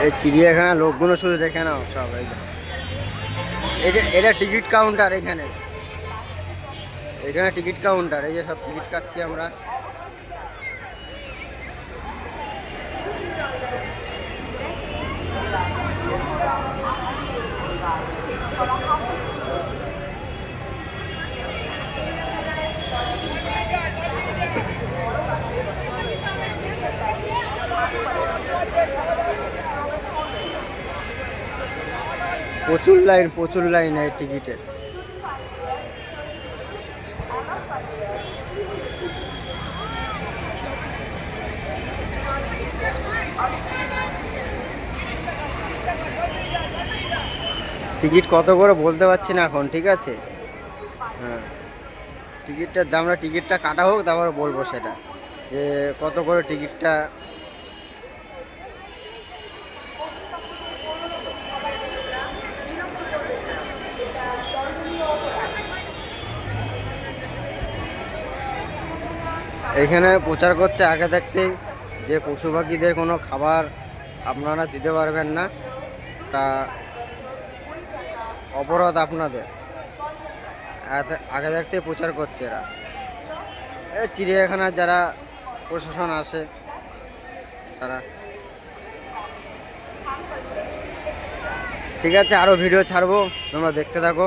এই চিড়িয়াখানা লোকগুলো শুধু দেখে নাও সব। এটা এটা টিকিট কাউন্টার। এখানে এখানে টিকিট কাউন্টার। এই যে সব টিকিট কাটছি আমরা। প্রচুর লাইন এই টিকিটের। টিকিট কত করে বলতে পারছি না এখন, ঠিক আছে? হ্যাঁ, টিকিটটার দামটা, টিকিটটা কাটা হোক তারপর বলবো সেটা, যে কত করে টিকিটটা। এখানে প্রচার করছে আগে থাকতেই যে পশু পাখিদের কোনো খাবার আপনারা দিতে পারবেন না, তা অপরাধ আপনাদের। আগে থাকতেই প্রচার করছে এরা। চিড়িয়াখানার যারা প্রশাসন আসে তারা। ঠিক আছে, আরও ভিডিও ছাড়বো, তোমরা দেখতে থাকো।